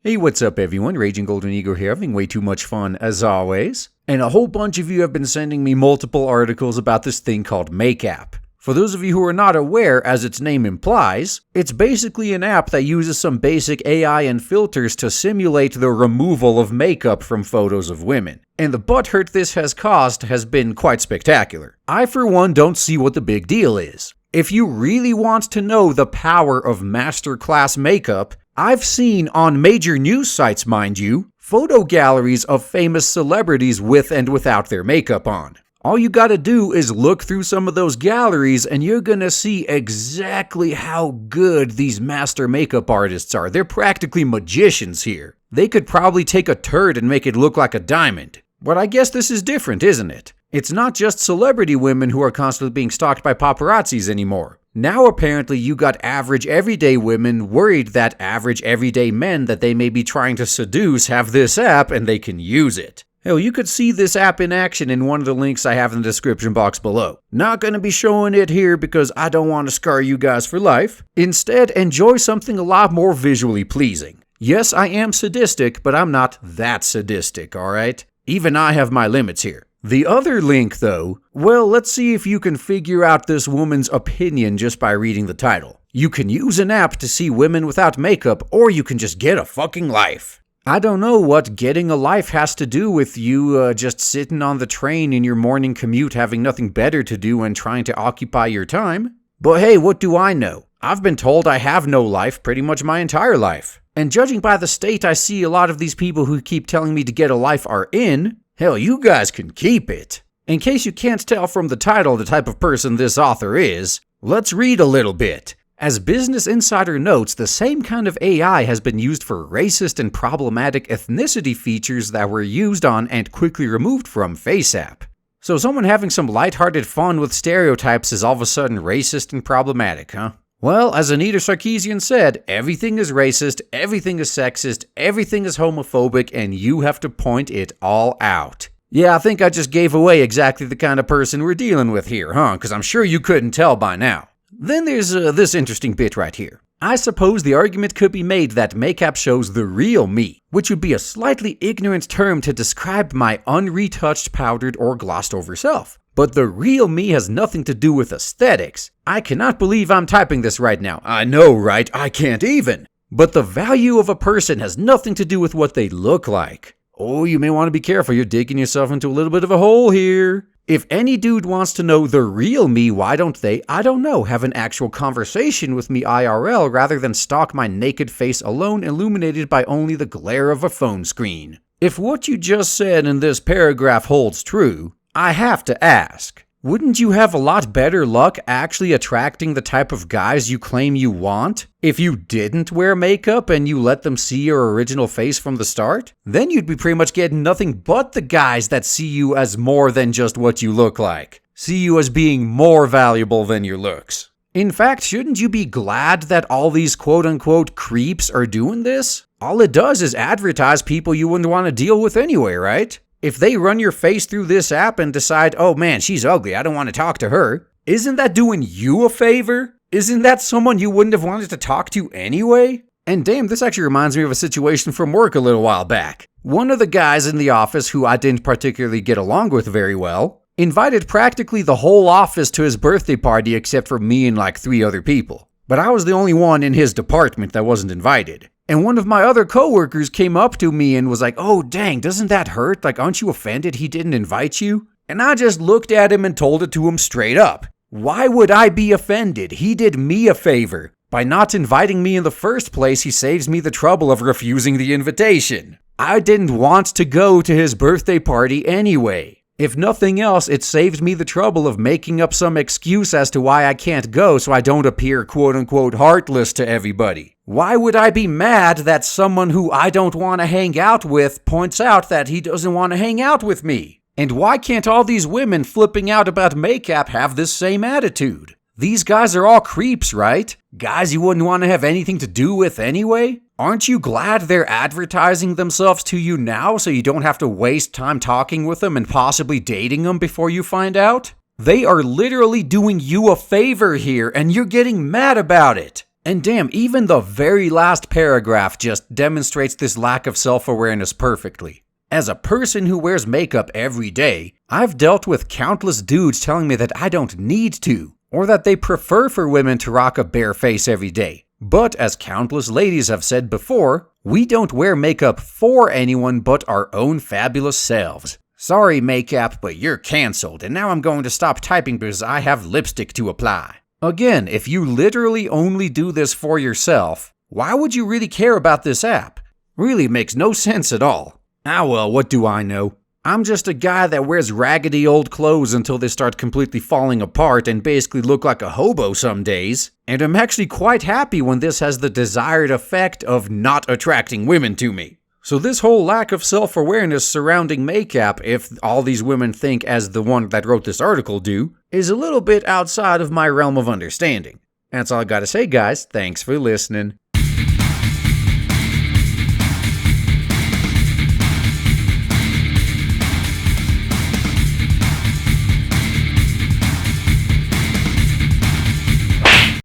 Hey, what's up everyone? Raging Golden Eagle here, having way too much fun as always. And a whole bunch of you have been sending me multiple articles about this thing called MakeApp. For those of you who are not aware, as its name implies, it's basically an app that uses some basic AI and filters to simulate the removal of makeup from photos of women. And the butthurt this has caused has been quite spectacular. I for one don't see what the big deal is. If you really want to know the power of masterclass makeup, I've seen on major news sites, mind you, photo galleries of famous celebrities with and without their makeup on. All you gotta do is look through some of those galleries and you're gonna see exactly how good these master makeup artists are. They're practically magicians here. They could probably take a turd and make it look like a diamond. But I guess this is different, isn't it? It's not just celebrity women who are constantly being stalked by paparazzis anymore. Now apparently you got average everyday women worried that average everyday men that they may be trying to seduce have this app and they can use it. Hell, you could see this app in action in one of the links I have in the description box below. Not gonna be showing it here because I don't want to scar you guys for life. Instead, enjoy something a lot more visually pleasing. Yes, I am sadistic, but I'm not that sadistic, alright? Even I have my limits here. The other link, though, well, let's see if you can figure out this woman's opinion just by reading the title. You can use an app to see women without makeup, or you can just get a fucking life. I don't know what getting a life has to do with you just sitting on the train in your morning commute having nothing better to do and trying to occupy your time. But hey, what do I know? I've been told I have no life pretty much my entire life. And judging by the state I see a lot of these people who keep telling me to get a life are in, hell, you guys can keep it. In case you can't tell from the title the type of person this author is, let's read a little bit. As Business Insider notes, the same kind of AI has been used for racist and problematic ethnicity features that were used on and quickly removed from FaceApp. So someone having some lighthearted fun with stereotypes is all of a sudden racist and problematic, huh? Well, as Anita Sarkeesian said, everything is racist, everything is sexist, everything is homophobic, and you have to point it all out. Yeah, I think I just gave away exactly the kind of person we're dealing with here, huh? Because I'm sure you couldn't tell by now. Then there's this interesting bit right here. I suppose the argument could be made that MakeApp shows the real me, which would be a slightly ignorant term to describe my unretouched, powdered, or glossed over self. But the real me has nothing to do with aesthetics. I cannot believe I'm typing this right now. I know, right? I can't even. But the value of a person has nothing to do with what they look like. Oh, you may want to be careful. You're digging yourself into a little bit of a hole here. If any dude wants to know the real me, why don't they, I don't know, have an actual conversation with me IRL rather than stalk my naked face alone illuminated by only the glare of a phone screen? If what you just said in this paragraph holds true, I have to ask, wouldn't you have a lot better luck actually attracting the type of guys you claim you want if you didn't wear makeup and you let them see your original face from the start? Then you'd be pretty much getting nothing but the guys that see you as more than just what you look like. See you as being more valuable than your looks. In fact, shouldn't you be glad that all these quote-unquote creeps are doing this? All it does is advertise people you wouldn't want to deal with anyway, right? If they run your face through this app and decide, oh man, she's ugly, I don't want to talk to her, isn't that doing you a favor? Isn't that someone you wouldn't have wanted to talk to anyway? And damn, this actually reminds me of a situation from work a little while back. One of the guys in the office who I didn't particularly get along with very well invited practically the whole office to his birthday party except for me and like 3 other people. But I was the only one in his department that wasn't invited. And one of my other coworkers came up to me and was like, oh dang, doesn't that hurt? Like, aren't you offended he didn't invite you? And I just looked at him and told it to him straight up. Why would I be offended? He did me a favor. By not inviting me in the first place, he saves me the trouble of refusing the invitation. I didn't want to go to his birthday party anyway. If nothing else, it saves me the trouble of making up some excuse as to why I can't go so I don't appear quote-unquote heartless to everybody. Why would I be mad that someone who I don't want to hang out with points out that he doesn't want to hang out with me? And why can't all these women flipping out about MakeApp have this same attitude? These guys are all creeps, right? Guys you wouldn't want to have anything to do with anyway? Aren't you glad they're advertising themselves to you now so you don't have to waste time talking with them and possibly dating them before you find out? They are literally doing you a favor here and you're getting mad about it. And damn, even the very last paragraph just demonstrates this lack of self-awareness perfectly. As a person who wears makeup every day, I've dealt with countless dudes telling me that I don't need to, or that they prefer for women to rock a bare face every day. But as countless ladies have said before, we don't wear makeup for anyone but our own fabulous selves. Sorry, MakeApp, but you're cancelled, and now I'm going to stop typing because I have lipstick to apply. Again, if you literally only do this for yourself, why would you really care about this app? Really makes no sense at all. Ah well, what do I know? I'm just a guy that wears raggedy old clothes until they start completely falling apart and basically look like a hobo some days, and I'm actually quite happy when this has the desired effect of not attracting women to me. So this whole lack of self-awareness surrounding MakeApp, if all these women think as the one that wrote this article do, is a little bit outside of my realm of understanding. That's all I gotta say, guys. Thanks for listening.